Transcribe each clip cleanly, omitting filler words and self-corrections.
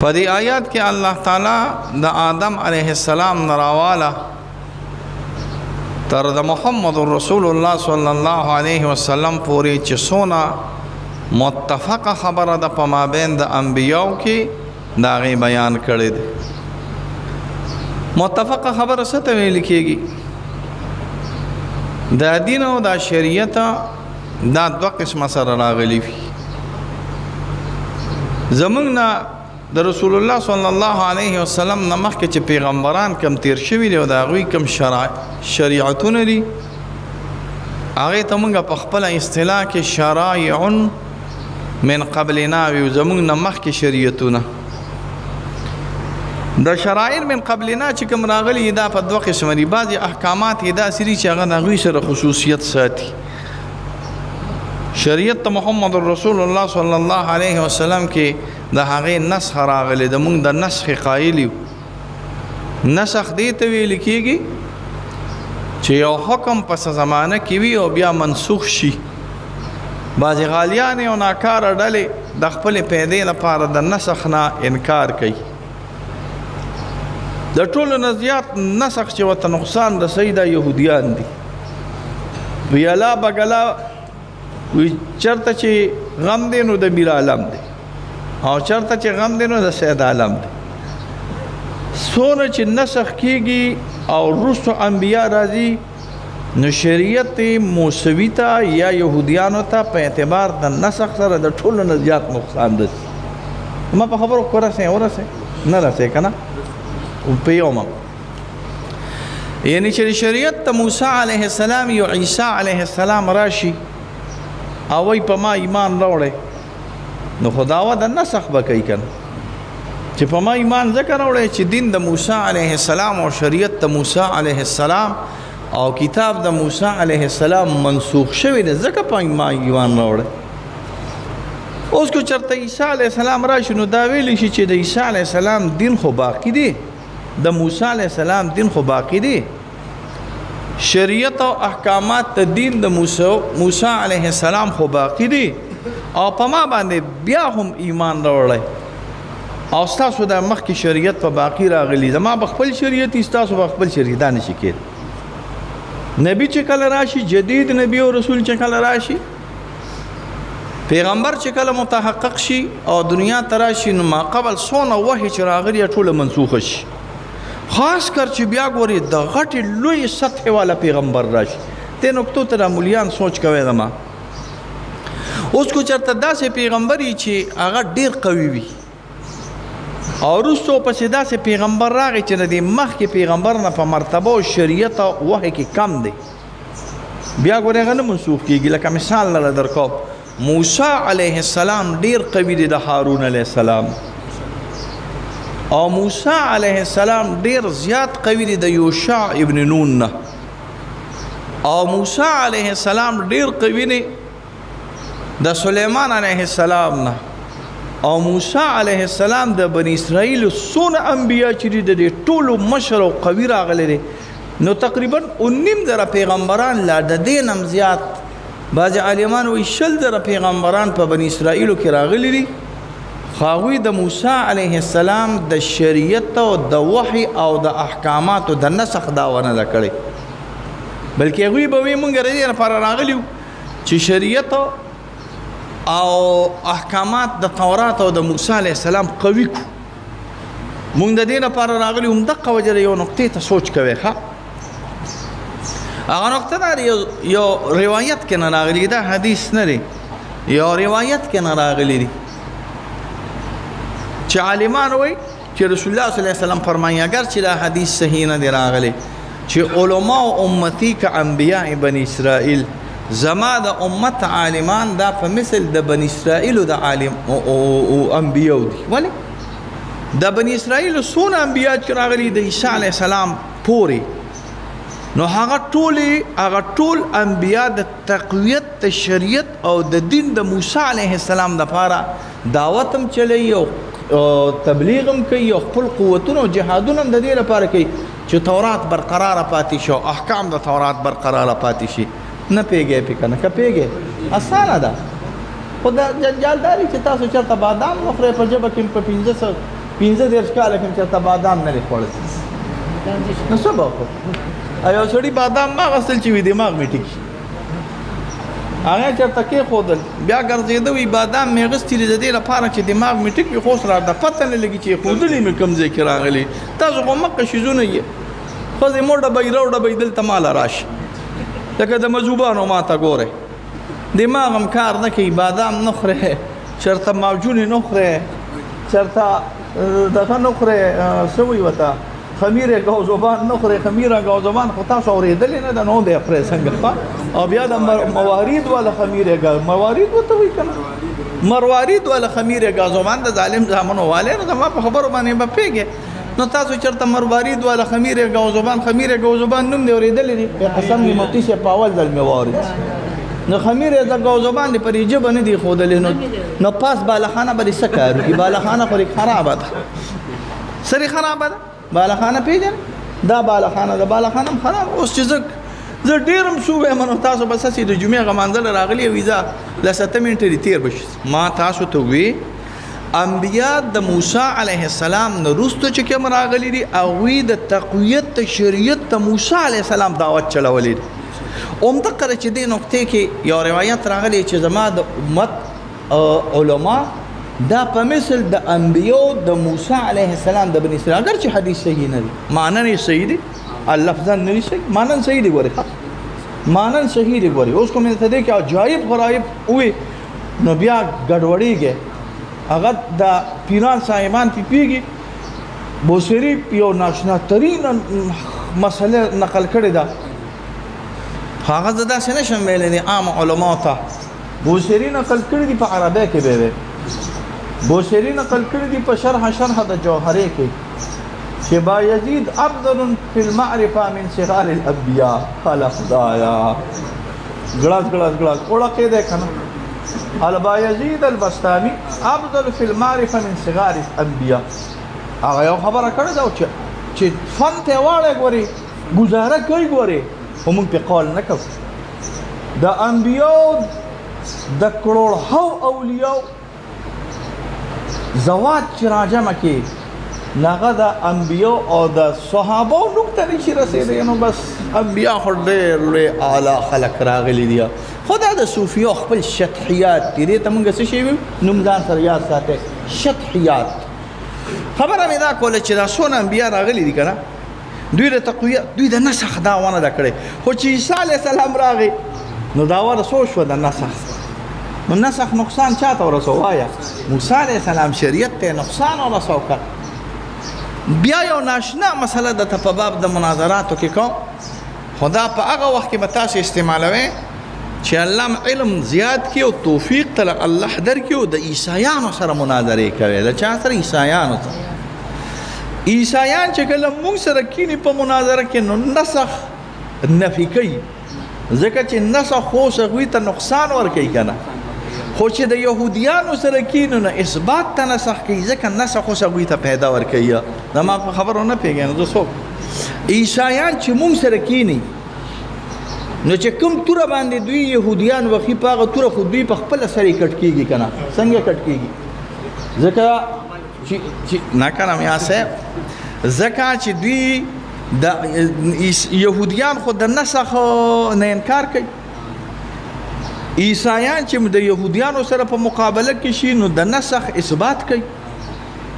په دې آیات کې الله تعالی د آدم علیه السلام نراواله تر د محمد رسول الله صلی الله علیه وسلم پورې چې څونه متفقه خبره ده په مابین د انبیاو کې دا غي بیان کړی دی. متفقه خبره څه ته ویل کېږي؟ د دین او د شریعت دا دوه قسمه سره راغلي وي. زمونږ نه د رسول الله صلی الله علیه وسلم نه مخکې چې پیغمبران کم تیر شوي دي او د هغوی کم شریعتونه دي هغې ته مونږ په خپله اصطلاح کې شرایع من قبلنا وي. زمونږ نه مخکې شریعتونه د شرایع من قبلنا چې کوم راغلي دا په دوه قسمه دي. بعضې احکامات یې داسې دي چې هغه د هغوی سره خصوصیت ساتي. شریعت محمد رسول الله صلی الله علیه وسلم کې د هغې نسخ راغلی د مونږ د نسخ قایل یو. نسخ دې ته ویل کېږي چې یو حکم پس زمانه کې وي او بیا منسوخ شي. بعضې غالیانې او ناکاره ډلې د خپلې پیدې لپاره د نسخ نه انکار کوي. د ټولو نه زیات نسخ چې ورته نقصان رسوي دا یهودیان دي. ویلا بګلا وی چرته چې غم دی نو د میر عالم دی او چرته چې غم دی نو د سید عالم دی. څونه چې نسخ کېږي او وروستو انبیا راځي نو شریعت موسوي ته یا یهودیانو ته په اعتبار د نسخ سره د ټولو نه زیات نقصان رسي. ما په خبرو کې ورسې نه رسې که نه په یو یعنی چې شریعت ته موسی علیه السلام یو عیسی علیه السلام راشي او وی په ما ایمان راوړی نو خو دعوه د نسخ به کوي که نه چې په ما ایمان ځکه راوړی چې دین د موسی علیه السلام او شریعت د موسی علیه السلام او کتاب د موسی علیه السلام منسوخ شوی دی ځکه په ما ایمان راوړی. اوس که چېرته عیسی علیه السلام راشي نو دا ویلی شي چې د عیسی علیه السلام دین خو باقي دی، د موسی علیه السلام دین خو باقي دی. شریعت او احکامات د دین د موسی علیه السلام خو باقي دي او په ما باندې بیا هم ایمان راوړی او ستاسو د مخکې شریعت په باقي راغلی. زما به خپل شریعت ستاسو به خپل شریعت دا نشي کېدی. نبی چې کله راشي جدید نبی او رسول چې کله راشي پیغمبر چې کله متحقق شي او دنیا ته راشي نو ما قبل څونه وحی چې راغلی ټوله منسوخه شي. خاص کر چې بیا ګوري د غټې لوی سطحې والا پیغمبر راشي. دې نقطو ته را مولیان سوچ کوي زما. اوس کو چېرته داسې پیغمبر وي چې هغه ډېر قوي وي او وروستو پسې داسې پیغمبر راغی چې د دې مخکې پیغمبر نه په مرتبه او شریعت او وحی کې کم دی بیا ګوري هغه نه منسوخ کېږي. لکه مثال لره درکوم موسی علیه السلام ډېر قوي دی د هارون علیه السلام او موسی علیه السلام ډیر زیات قوي دی د یوشع ابن نون نه او موسی علیه السلام ډیر قوي دی د سلیمان علیه السلام نه او موسی علیه السلام د بنی اسرائیل څونه انبیا چې دي د ټولو مشر او قوي راغلی دی. نو تقریبا 19 پیغمبران لا د دې نه زیات بعضې عالمان وایي 20 پیغمبران په بنی اسرائیلو کې راغلي دي. هغوی د موسی علیه السلام د شریعت او د وحی او د احکاماتو د نسخ دعوه نه ده کړې بلکې هغوی به وایي مونږ د دې لپاره راغلي وو چې شریعت او احکامات د تورات او د موسی علیه السلام قوي کړو. مونږ د دې لپاره راغلي وو. همدغه وجه یو نقطې ته سوچ کوئ. هغه نقطه دا یو روایت کې نه راغلي دا حدیث نه دی یو روایت کې نه راغلی دی چې عالمان وایي چې رسول الله صلی الله علیه وسلم فرمایي اگر چې دا حدیث صحیح نه دی راغلی چې علما او امتی که انبیاء بنی اسرائیل زما د امت عالمان دا په مثل د بنی اسرائیل د عالم او انبیاء دي. ولې د بنی اسرائیل څونه انبیاء چې راغلي د عیسی علیه السلام پورې نو هغه ټول انبیاء د تقویت د شریعت او د دین د موسی علیه السلام لپاره دعوت هم چلی او تبلیغ هم کوي او خپل قوتونه او جهادونه هم د دې لپاره کوي چې تورات برقراره پاتې شي او احکام د تورات برقراره پاتې شي. نه پیږئ پې که نه که پیږئ اسانه ده خو دا جنجال دا دی چې تاسو چېرته بادام وخورئ په ژبه کې په 1500 15 کاله کوم چېرته بادام نه دی خوړلی نو څه به وکړو یو سړي بادام ما غوښتل چې وي دماغ مې ټیک شي هغه چېرته کېښودل بیا ګرځېده وي بادام مې اخیستي دي د دې لپاره چې دماغ مې ټیک وي خو اوس راته پته نه لګي چې ایښودلي مې کوم ځای کې راغلي تاسو خو مکه شیزونه یې ښځې مو ډبۍ راوډبۍ دلته ماله راشي لکه د مذوبانو ما ته ګورئ دماغ هم کار نه کوي بادام نه خورې چېرته معجونې نه خورې چېرته دغه نه خورې څه وایي ورته خمیر گوزوبان نه خورې خمیره گوزوبان خو تاسو اورېدلې نه ده نو دی خورې څنګه او بیا د موارید والا خمیره موارید ورته وایي که نه مروارید والا خمیره گوزوبان د ظالم زامنو والی نو زما په خبرو باندې به پوهېږې نو تاسو چېرته مروارید والا خمیره گوزوبان نوم دی اورېدلی دی قسم دی مفتي صاحب په اول ځل مې واورېد نو خمیره د گوزوبان دی پرې ژبه نه دی ښودلې نو پاس بالخانه به دې څه کار وکړي بالخانه خو خرابه ده سرې خرابه ده بالخانه پیژنې دا بالخانه ده بالخانه هم خراب اوس چې زه ډېر هم شوی یم نو تاسو بس هسې د جمعې هغه منزله راغلي وي زه له 7 منټه دې تېر به شي ما تاسو ته وی انبیا د موسی علیه السلام نه وروسته چې کوم راغلي دي هغوی د تقویت د شریعت د موسی علیه السلام دعوت چلولی دي همدقه چې دې نقطې کې یو روایت راغلی چې زما د امت علما دا په مثل د انبیو د موسی علیه السلام د بني اسرائیل اگر چې حدیث صحیح نه دی معنن یې صحیح دی لفظا نه دی صحیح معنن صحیح دی ګورې معنن صحیح دی ګورې اوس کوم ته دی کې عجایب غرایب وي نو بیا ګډوډېږي هغه د پیران صاحبان پیږي بوسری یو ناشنا ترین مسله نقل کړې ده هغه زه داسې نشم ویلی دی عام علما ته بوسری نقل کړي دي په عربی کې به بوسری نقل کړي دي په شرح د جوهرې کې چې با یزید افضل فی المعرفه من صغار الانبیاء خلا خدایا ګلاس اوړه کې ده کنه البا یزید البستانی افضل فی المعرفه من صغار الانبیاء هغه یو خبره کړې ده چې فن ته واړه ګوري گزاره کوي ګوري خو موږ په قول نه کوو د انبیاء د کروڑ هو اولیاء زوات چې راجمه کې هغه د انبیاء او د صحابو نقطه نشي رسېدی نو بس انبیاء خو ډېر لوی اعلی خلک راغلي دي خو دا د صوفیو خپل شطحیات دي دې ته موږ څه شی وایو نوم ځان سره یاد ساتئ شطحیات خبره مې دا کوله چې دا څونه انبیاء راغلي دي که نه دوی د تقویت دوی د نسخ دا ونه ده کړې خو چې عیسی علیه السلام راغی نو دا ونه څه شوه د نسخ نو نسخ نقصان چاته ورسو وایه موسی علیه السلام شریعت ته نقصان ورسو کړ بیا یو ناشنا مسله د ته په باب د مناظراتو کې کوم خو دا په هغه وخت کې به تاسو استعمالوئ چې الله علم زیات کړي او توفیق ته الله درکړي او د عیسایانو سره مناظرې کوي د چا سره عیسایانو سره عیسایان چې کله موږ سره کینی په مناظره کې نو نسخ نفي کوي ځکه چې نسخ خو هغوی ته نقصان ورکوي که نه خو چې د یهودیانو سره کینو نه اثبات ته نسخ کوي ځکه نسخ خو هغوی ته پیدا ورکوي زما په خبرو نه پوهېږئ نو زه څوک عیسایان چې موږ سره کینی نو چې کوم توره باندې دوی یهودیان وخي په هغه توره خو دوی په خپله سر یې کټ کېږي که نه څنګه کټ کېږي ځکه چې نه که نه میا صاحب ځکه چې دوی د یهودیان خو د نسخ نه انکار کوي عیسایان چې د یهودیانو سره په مقابله کې شي نو د نسخ اثبات کوي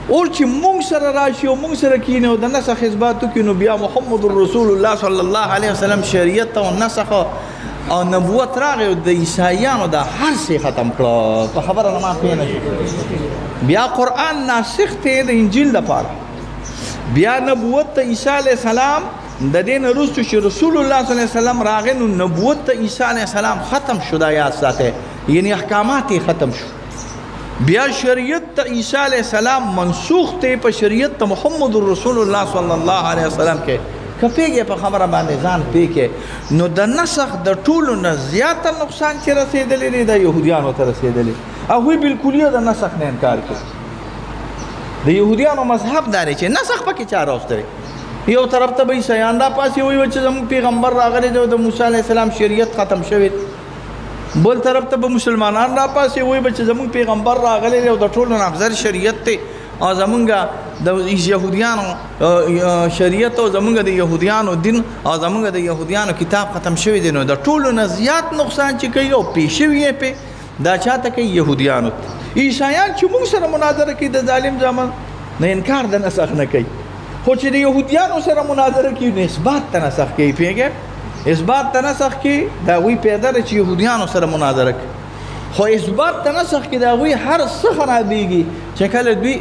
او چې موږ سره راشي او موږ سره کینی او د نسخ اثبات وکړي نو بیا محمد رسول الله صلی الله علیه وسلم شریعت او نسخ او نبوت راغی او د عیسایانو دا هر څه ختم کړه په خبره نه ما پوه نه شو بیا قرآن ناسخ دی د انجیل لپاره بیا نبوت ته عیسی علیه السلام د دې نه وروسته چې رسول الله صلی الله علیه وسلم راغی نو نبوت ته عیسی علیه السلام ختم شو دا یاد ساتئ یعنی احکامات یې ختم شو بیا شریعت ته عیسی علیه السلام منسوخ دی په شریعت ته محمد رسول الله صلی الله علیه وسلم کې که پیږې په خبره باندې ځان پیږې نو د نسخ د ټولو نه زیاته نقصان چې رسېدلی دی د یهودیانو ته رسېدلی هغوی بالکلیه د نسخ نه انکار کوي د یهودیانو مذهب دا دی چې نسخ پکې چا راوستلی یو طرف ته به عیسایان را پاسې وایي چې زموږ پیغمبر راغلی دی د موسی علیه السلام شریعت ختم شوی بل طرف ته به مسلمانان را پاسې وایي چې زموږ پیغمبر راغلی دی او د ټولو نه افضل شریعت دی او زمونږ د یهودیانو شریعت او زمونږ د یهودیانو دین او زمونږ د یهودیانو کتاب ختم شوی دی نو د ټولو نه زیات نقصان چې کوي او پیښوي یې پې دا چاته کوي یهودیانو عیسایان چې موږ سره مناظره کوي د ظالم زمان نه انکار د نسخ نه کوي خو چې د یهودیانو سره مناظره کوي نو اثبات ته نسخ کوي پوهېږې اثبات ته نسخ کې د هغوی پیدا ده چې یهودیانو سره مناظره کوي خو اثبات ته نسخ کې د هغوی هر څه خرابېږي چې کله دوی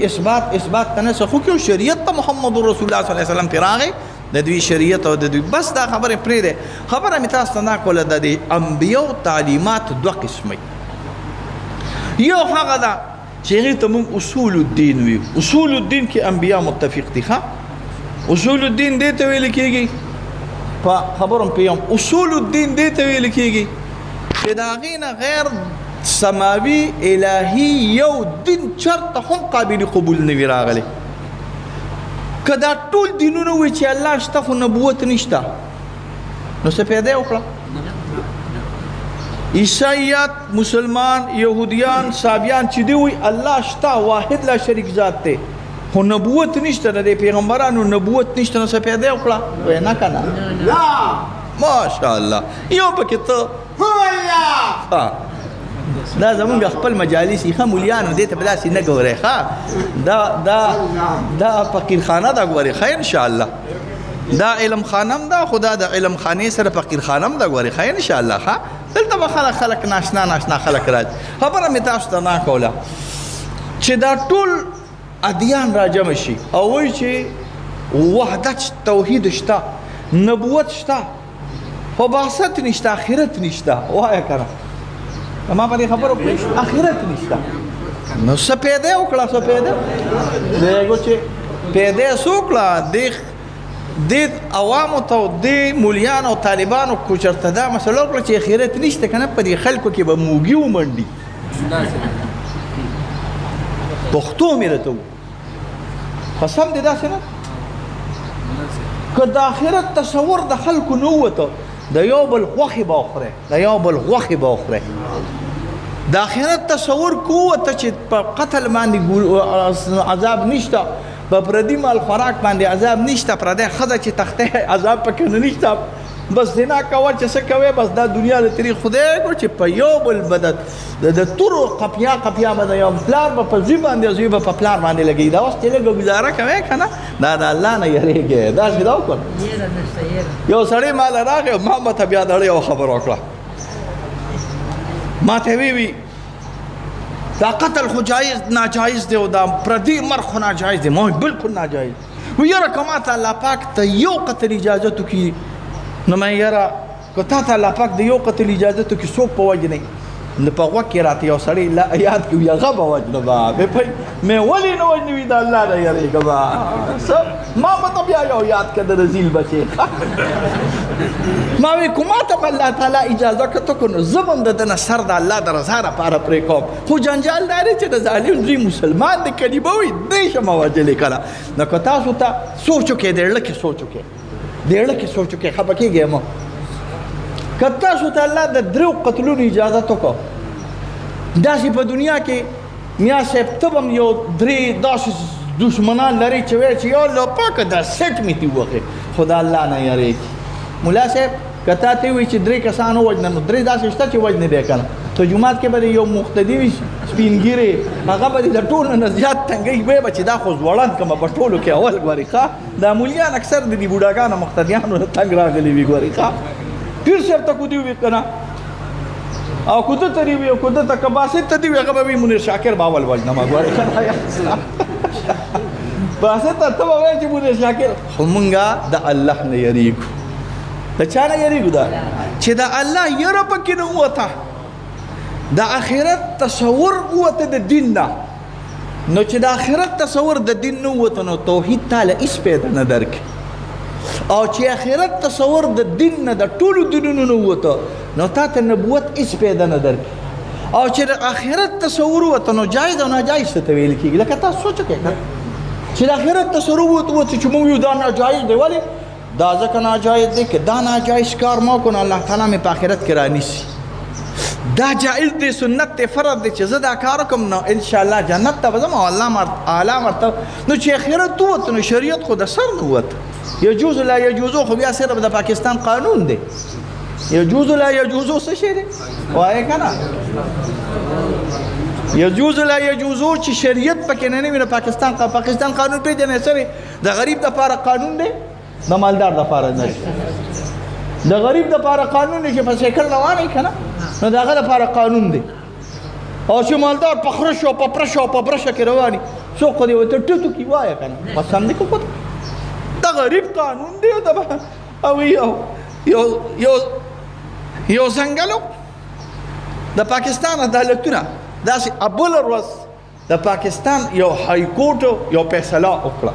اثبات ته نسخ وکړي او شریعت ته محمد رسول الله صلی الله علیه وسلم پرې راغی د دوی شریعت او د دوی بس دا خبرې پرېږدی خبره مې تاسو ته نه کوله د انبیاو تعلیمات دوه قسمه یو هغه ده چې هغې ته موږ اصول الدین ویو اصول الدین کې انبیا متفق دي ښه اصول الدین دې ته ویل کېږي په خبرم پیم اصول الدین دې ته ویل کېږي چې د هغې نه غیر سماوي الهي یو دین چرته هم قابل قبول نه وي راغلی که دا ټول دینونه وي چې الله شته خو نبوت نشته نو څه پیدا یې وکړه عیسایات مسلمان یهودیان صابیان چې دی وي الله شته واحد لا شریک ذات دی خو نبوت نشته د پیغمبرانو نبوت نشته نو څه پیدا یې وکړه وایي نه که نه ماشاءالله یو پکې ته هو الله دا زمونږ خپل مجالس ښه مولیانو دې ته به داسې نه ګورئ ښه دا فقیرخانه ده ګورئ ښه انشاءالله دا علم خانه هم ده خو دا د علم خانې سره فقیرخانه هم ده ګورئ ښه انشاءالله ښه دلته به خلک ناشنا خلک راځي خبره مې تاسو ته نه کوله چې دا ټول ادیان راجمع شي او وایي چې وحدت توحید شته نبوت شته خو بعثت نشته آخرت نشته وایه که نه ما په دې خبرو پوه آخرت نشته نو څه پیدا یې وکړه څه پیدا دیګو چې پیدا یې څه وکړه دې عوامو ته دې مولیانو او طالبانو کو چېرته دا مسله وکړه چې آخرت نشته که نه په دې خلکو کې به موږي ومنډي پښتو مې راته قسم دې داسې نه که د آخرت تصور د خلکو نه ووته د یو بل غوښې به وخورئ د یو بل غوښې به وخورئ د آخرت تصور کو وته چې په قتل باندې عذاب نشته په پردي مال خوراک باندې عذاب نشته پردی ښځه چې تخته عذاب پکې نه نشته بس زنا کوه چې څه کوې بس دا دنیا د طریق خدای کو چې په یو بل بدت د تورو قپیا به د یو پلار به په زوی باندې زوی به په پلار باندې لګي دا اوس چې لږه ګزاره کوې که نه دا د الله نه یېرېږې داسې دا وکړه یو سړی ما له راغی ما ماته بیا د یو خبر وکړه ما ته وی دا قتل خو ناجایز دی او دا پردي مرګ خو ناجایز دی ما بالکل ناجایز و یاره که ما ته الله پاک ته یو قتل اجازت وکړي نو ما یاره که تا ته الله پاک د یو قتل اجازت وکړي څوک په وجنئ نو په غوږ کې راته یو سړی یاد کړي هغه به وجنه به مې ولې نه وجنوي د الله نه یېرېږه به ما به ته بیا یو یاد کړه د رزیل بچې ما وی کو ما ته الله تعالی اجازه کړه نو زه به هم د ده نه سر د الله د رضا لپاره پرې کوم خو جنجال دا دی چې د ظالم دوی مسلمان دی که دې به وي دی شم وجلې کله نو که تاسو ته سوچ وکړئ د زړه کې سوچ وکړئ د زړه کې سوچ وکړئ خفه کېږئ مه که تاسو ته الله د درو قتلونو اجازت وکړو داسې په دنیا کې میا صاحب ته به هم یو درې داسې دشمنان لرئ چې وایي چې یا الله پاکه دا سیټ مې تې ووښې خو د الله نه یېرېږي ملا صاحب که تا ته وایي چې درې کسان ووژنه نو درې داسې شته چې وژنې دی که نه ته جومات کې به یو مقتدي وي سپین ږیرې هغه به د ټولو نه زیات تنګۍ وایي به چې دا خو ځوړند کړمه په ټولو کې اول ګورې ښه دا مولیان اکثر د دې بوډاګانو مقتدیانو نه تنګ راغلي وي ګورې ښه پیر صاحب ته کو دی وي که نه او کو ده ته دی وي او کو ده ته که باسط ته دی وي هغه به وي منیر شاکر به اول وژنمه ګورې باسط ته به وایي چې منیر شاکر خو مونږ د الله نه یېرېږو د چا نه یېرېږو دا چې د الله یره پکې نه ووته د آخرت تصور ووته د دین نه نو چې د آخرت تصور د دین نه ووته نو توحید تاله هېڅ پیدا نه درکړي او چې آخرت تصور د دین نه د ټولو دینونو نه ووته نو تا ته نبوت هېڅ پیدا نه درکړي او چې د آخرت تصور ووته نو جایز او ناجایز څه ته ویل کېږي لکه تاسو سوچ وکړئ چې د آخرت تصور ووته چې موږ یو دا ناجایز دی ولې دا ځکه ناجایز دی که دا ناجایز کار ما کو نو الله تعالی مې په آخرت کې رانیسي دا جائز دی سنت دی فرض دی چې زه دا کار وکړم نو انشاءالله جنت ته به ځم او الله اعلی مرتبه نو چې آخرت ووت نو شریعت خو د سر نه ووت یجوز لا یجوزو خو بیا صرف د پاکستان قانون دی یجوز لا یجوزو څه شی دی وایې که نه یجوز لا یجوزو چې شریعت پکې نه وي نو پاکستان قانون پېژنې څه د غریب دپاره قانون دی د مالدار دپاره نه د غریب دپاره قانون دی چې په سیکل روان یې که نه نو د هغه دپاره قانون دی او چې مالدار په خرش او په پرش او په برشه کې روان وي څوک خو دې ورته ټوټو کې وایه که نه بس هم دی که د غریب قانون دی او یو ځنګلو د پاکستان عدالتونه داسې بله ورځ د پاکستان یو های کورټ یو فیصله وکړه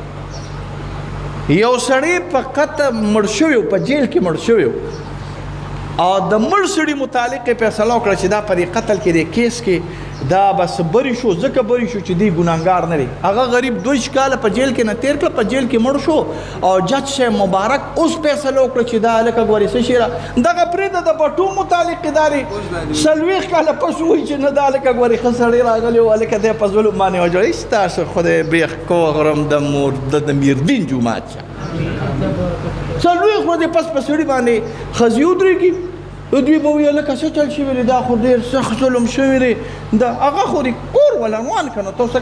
یو سړی په قتل مړ شوی په جیل کې مړ شوی او د مړ سړي متعلق فیصله وکړه چې دا په دې قتل کې د کیس کې دا بس بری شو ځکه بری شو چې دی ګناهګار نه دی هغه غریب 2 کاله په جیل کې نه تیر کړه په جیل کې مړ شو او جج صاحب مبارک اوس فیصله وکړه چې دا هلکه ګورې څه شي دغه پرېږده د بټو متعلق داري 40 کاله پس وایي چې نه دا هلکه ګورې ښه سړی راغلی و هلکه دی په ظلم باندې وجړی ستاسو خدای بیخ کوغرم د میردین جومات شه 40 ورځې پس په سړي باندې ښځې ودرېږي دوی به ویل لکه څه چل شوي دی دا خو ډېر سخت ظلم شوی دی دا هغه خو د کور ولنوان که نه تاسو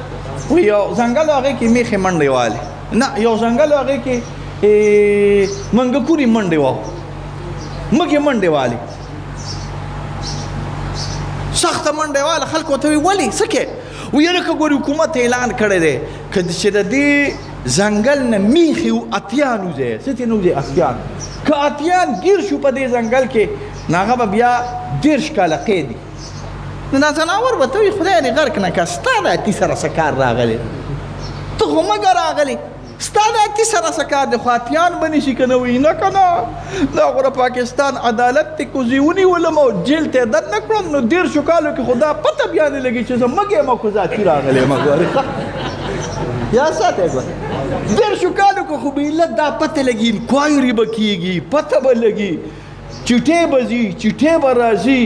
یو ځنګل هغې کې میخې منډې والې نه یو ځنګل هغې کې منګکوري منډې وه مږې منډې والې سخته منډې واله خلکو ته وي ولې څه کې ویل که ګورې حکومت اعلان کړی دی که چې د دې ځنګل نه میخې اتیان وځي څه ته نه وځي اتیان که اتیان ګیر شو په دې ځنګل کې نو هغه به بیا 30 کاله قیدي نو دا ځناور به ته وي خدای دې غرق نه کړه ستا د اتي سره څه کار راغلی ته خو مګه راغلی ستا د اتي سره څه کار دی خو اتیان به نشي که نه وي نه که نه دا غوره پاکستان عدالت ته کوزې ونیولم او جیل ته دن نه کړم نو 30 کالو کې خو دا پته بیا نه لګي چې زه مګ یم او که زه اتي راغلی یم ګورې یا ساته ګورې 30 کالو کې خو به علت دا پته لګي انکوایري به کېږي پته به لګي چټې به ځي چټې به راځي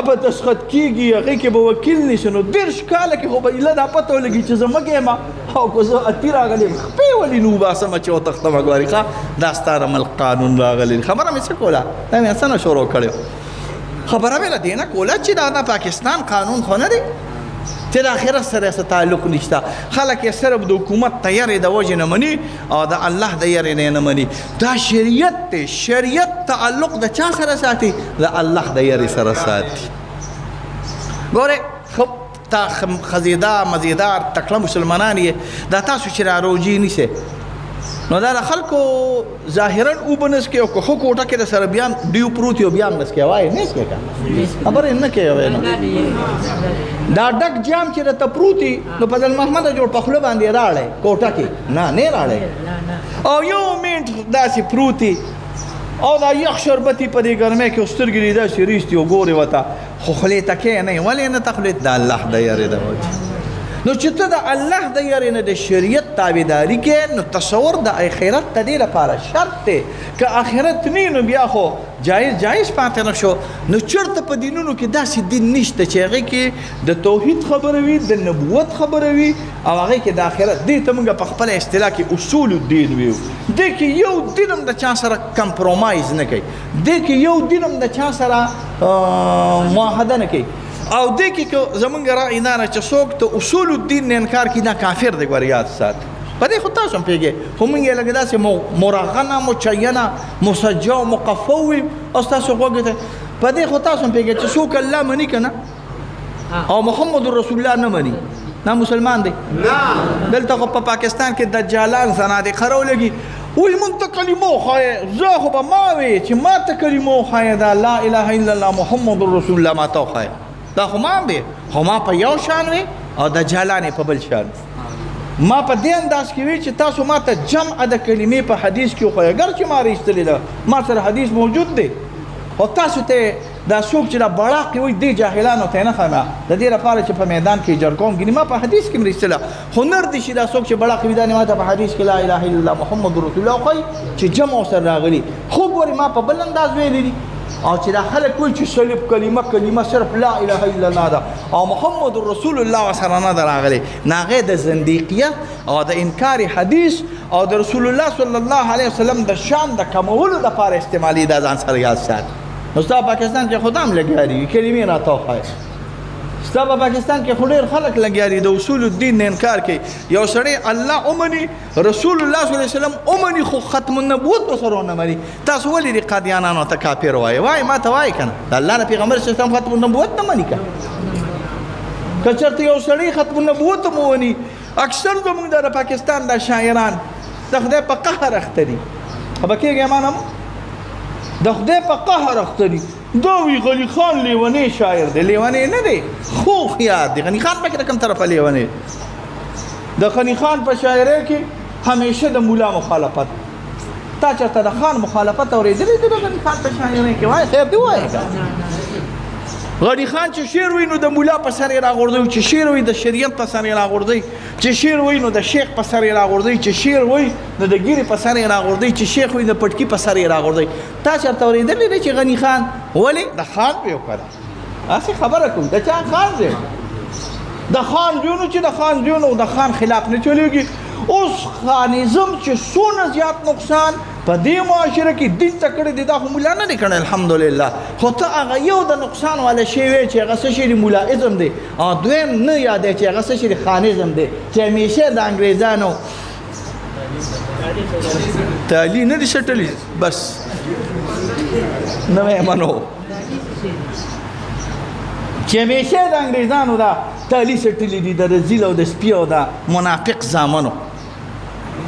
به دسخط کېږي هغې کې به وکیل نیسي نو 30 کاله کې خو به ایله دا پته ولګي چې زه مږ یم او که زه اتي راغلی یم خپې ولې نه وباسمه چې وتښتمه ګورې ښه دا ستا رمل قانون راغلی خبره مې څه کوله دا مې څه نه شروع کړې خبره مې له دې نه کوله چې دا پاکستان قانون خو نه دی چې د آخرت سره څه تعلق نشته خلک یې صرف د حکومت د یارې د وجې نه مني او د الله د یارې نه مني دا شریعت دی شریعت تعلق د چا سره ساتي د الله د یارې سره ساتي ګورې تا خزیدار مزیدار تکړه مسلمانان یې دا تاسو چې را روجي نیسئ نو دا د خلکو ظاهرا اوبه نسکې او که ښه کوټه کې د سره بیا ډیو پروت یو بیا هم نسکې وایې نه سکې که خبرې نه کوې نو دا ډک جام چې درته پروت وي نو فضل محمده جوړ په خوله باندې راړی کوټه کې نه راړی او یو منټ داسې پروت وي او دا یخ شربتي په دې ګرمۍ کې سترګې دې داسې ریستي او ګورې ورته خو خولې ته کښېنئ ولې نه ته خولې د الله د یارې د وجې نو چې ته د الله د یارې نه د شریعت تابعداري کې نو تصور د آخرت د دې لپاره شرط دی که آخرت نه نو بیا خو جایز پاتې نه شو نو چېرته په دینونو کې داسې دین نشته چې هغې کې د توحید خبره وي د نبوت خبره وي او هغې کې د آخرت دې ته موږ په خپله اصطلاح کې اصول الدین ویو دې کې یو دین هم د چا سره کمپرومایز نه کوي دې کې یو دین هم د چا سره معاهده نه کوي او دې کې که زمونږ رأی دا نه چې څوک د اصول الدین نه انکار کړي دا کافر دی ګوره یاد ساتي په دې خو تاسو هم پوهېږئ خو موږ یې لکه داسې مرغنه مچینه مسجع او مقفو وي او ستاسو غوږ ته په دې خو تاسو هم پوهېږئ چې څوک الله مني که نه او محمد رسول الله نه مني دا مسلمان دی دلته خو په پاکستان کې دجالان زنادقه راولګي وی مونږ ته کلمه وښایه زه خو به ما وې چې ما ته کلمه وښایه دا لا اله الا الله محمد رسول الله ما ته وښایه دا خو ما هم دی خو ما په یو شان وي او دجالان یې په بل شان ما په دې انداز کې وی چې تاسو ما ته جمع د کلمې په حدیث کې وښایه اگر چې ما رایستلې ده ما سره حدیث موجود دی او تاسو ته دا څوک چې دا بړاقې وایي دې جاهلانو ته نه ښیم د دې لپاره چې په میدان کې جرګوم ګینې ما په حدیث کې م رایستله هنر دي چې دا څوک چې بړاقې وي دا ما ته په حدیث کې لا اله الا الله محمد رسول الله وښایي چې جمع ورسره راغلي خو ګورې ما په بل انداز ویلی دي او چې دا خلک وایي چې صلیب کلمه صرف لا اله الا الله ده او محمد رسول الله سره نه ده راغلی، نو هغې د زندیقیت او د انکار حدیث او د رسول الله صلی الله علیه وسلم د شان د کمولو دپاره استعمالي دا ځان سره یاد ساتي. نو ستا پاکستان کې خو دا هم لګیا دي کلمې راته وښایه. ستا په پاکستان کې خو ډېر خلک لګیا دي د اصول الدین نه انکار کوي. یو سړی الله ومني، رسول الله صلی الله علیه وسلم ومني، خو ختم النبوت په سر ونه مني. تاسو ولې د قادیانانو ته کافر وایي؟ وایي ما ته وایي که نه، د الله نه پیغمبر صلی الله علیه وسلم ختم النبوت نه مني که چېرته یو سړی ختم النبوت هم ومني. اکثر زموږ د پاکستان د شاعران د خدای په قهر اخته دي. خبر کېږي امانم د خدای په قهر اخته دي. دا وی غنی خان لیونی شاعر دی، لیونی نه دی، خو خیار دی. غنی خان پکې د کوم طرفه لیونی؟ د غنی خان په شاعرۍ کې همیشه د مولا مخالفت. تا چېرته د خان مخالفت اورېدلی دی د غنی خان په شاعرۍ کې؟ وایي خیر دی وایي که غنی خان چې شعر وایي نو د مولا په سر یې راغورځوي، چې شعر وایي د شریعت په سر یې راغورځوي، چې شعر وایي نو د شیخ په سر یې راغورځوي، چې شعر وایي نو د ګیرې په سر یې راغورځوي، چې شیخ وایي د پټکي په سر یې راغورځوي. تا چېرته اورېدلی دی چې غنی خان ولې د خان پې وکړه؟ هسې خبره کوم د چا خان دی؟ د خان دیونو چې د خان دیونو د خان خلاف نه چلېږي. اوس خانیزم چې څونه زیات نقصان په دې معاشره کې دین ته کړی دی دا خو مولا نه دی کړی الحمدلله، خو ته هغه یو د نقصان والا شی وی چې هغه څه شی دی مولائزم دی، او دویم نه یادی چې هغه څه شی دی خانیزم دی چې همیشه د انګریزانو تعلی نه دي سټلی بس نه مې منو چې همیشه د انګریزانو دا تعلی سټلی دي د رزیل او د سپي او د منافق زامنو.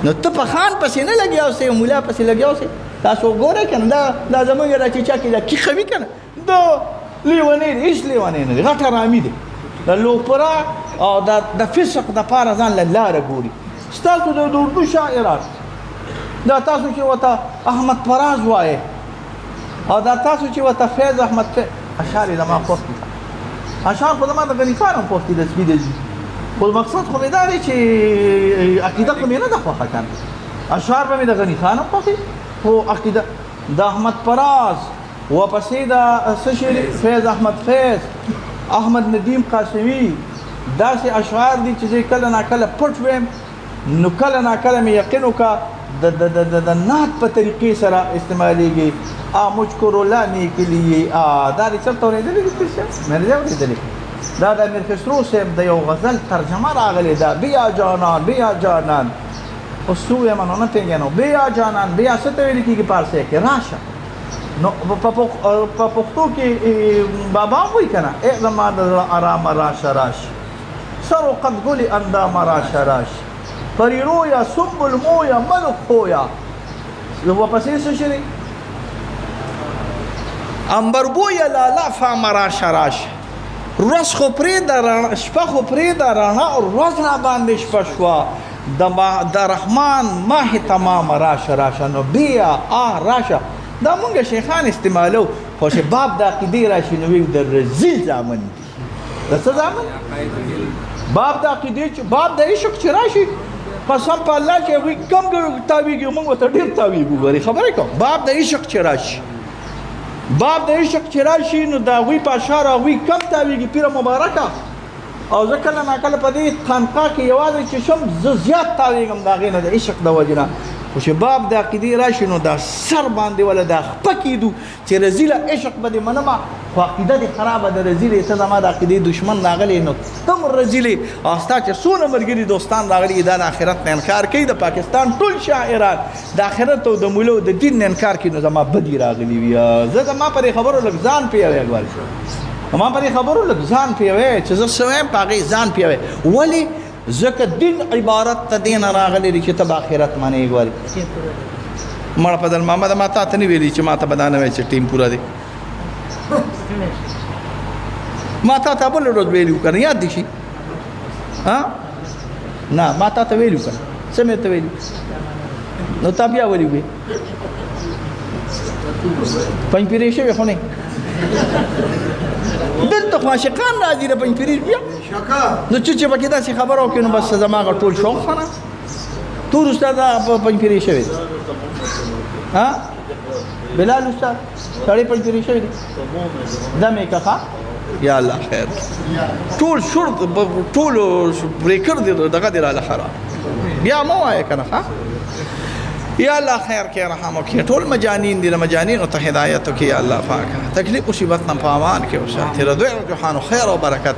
نو ته په خان پسې نه لګیا اوسې، مولا پسې لګیا اوسې. تاسو ګورئ که نه دا زموږ دا چیچا کې دا کیښه وي که نه دا لیونی دی، هېڅ لیونی نه دی، غټ حرامي دی. د لوپره او د فسق دپاره ځان له لاره ګوري. ستاسو د اردو شاعران دا تاسو چې ورته احمد فراز وایې او دا تاسو چې ورته فیض احمد اشعار یې زما خوښ دي. اشعار خو زما د غني خان هم خوښ دي د سپي د زوی، خو مقصد خو مې دا دی چې عقیده خو مې نه ده خوښه که نه. اشعار به مې د غني خان هم خوښ دي، خو عقیده د احمد فراز ورپسې د څه شی دی فیض احمد فیض، احمد ندیم قاسمي، داسې اشعار دي چې زه کله ناکله پټ ویم نو کله ناکله مې یقین وکړه د نعت په طریقې سره استعمالیږي. مجھ کو رولانے کے لیے دا دې چېرته اورېدلی دي پیر صاحب؟ مې نه دی اورېدلی. دا د امیر خسرو صاحب د یو غزل ترجمه راغلی ده، بیا جانان بیا جانان. اوس څه ووایم نو نه پوهېږم. بیا جانان بیا څه ته ویل کېږي پارسی کې؟ راشه. نو په پښتو کې بابا هم وایي که نه ای زما د زړه ارامه راشه راشه سر و قد گل اندام راشه راشه پری رویا سنبل مویا ملک خویا. ورپسې څه شي دی؟ انبربویه لالا فام راشه راشه ورځ خو پرېږده شپه خو پرېږده رڼا ورځ را باندې شپه شوه د رحمان ماه تمام راشه راشه. نو بیا راشه دا مونږ شیخان استعمالو، خو چې باب د عقیدې راشي نو وایي د رزیل زامن دي. د څه زامن؟ باب د عقیدې چې باب د عشق چې راشي قسم په الله چې هغوی کم تاویږي موږ ورته ډېر تاویږو. ګورې خبرې کوم باب د عشق چې راشي، باب د عشق چې راشي نو د هغوی په اشعار هغوی کم تاویږي. پیره مبارکه او زه کله ناکله په دې خانقاه کې یوازې چې شم زه زیات تاویږم د هغې نه د عشق د وجې نه. خو چې باب د عقیدې راشي نو دا سر باندې ولا دا خپه کېدو چې رزیله عشق به دې منمه خو عقیده دې خرابه د رزیلې ته زما د عقیدې دشمن راغلی نو تم رزیلې او ستا چې څونه ملګري دوستان راغلي دا د آخرت نه انکار کوي. د پاکستان ټول شاعران د آخرت او د مولو د دین نه انکار کوي نو زما بدي راغلي وي. زه زما پر خبرو لږ ځان پیوی ګوال زما پر خبرو لږ ځان پیوی چې زه څه وایم په هغې ځان پیوی. ولې؟ ځکه دین عبارت ته دې نه راغلی دی چې ته به آخرت منې. ګورې مړه فضل محمد ما تا ته نه ویلي چې ما ته به دا نه وایي چې ټیم پوره دی. ما تا ته بله ورځ ویلي وو که نه یاد دي شي؟ نه ما تا ته ویلي وو که نه څه مې ته ویلي نو تا بیا ولې وې پنجپیرې شوې خو نه دلته خو عاشقان راځي د پنجپیرې بیا نو چې پکې داسې خبره وکړي نو بس زما هغه ټول شوق ښه نه تور استاد پنځپیري شوی دی ها بلال استاد سړی پنځپیري شوی دی دمه کا یا الله خیر ټول شرط ټول بریکر دی دغه دی را لخرا بیا مو وای کنه ها یا الله خیر کې رحم وکړي ټول مجانین دي مجانین او ته هدایت وکړي یا الله پاک تکلیف مصیبت نه پامان کې اوسه تیر دوه جهان خیر او برکت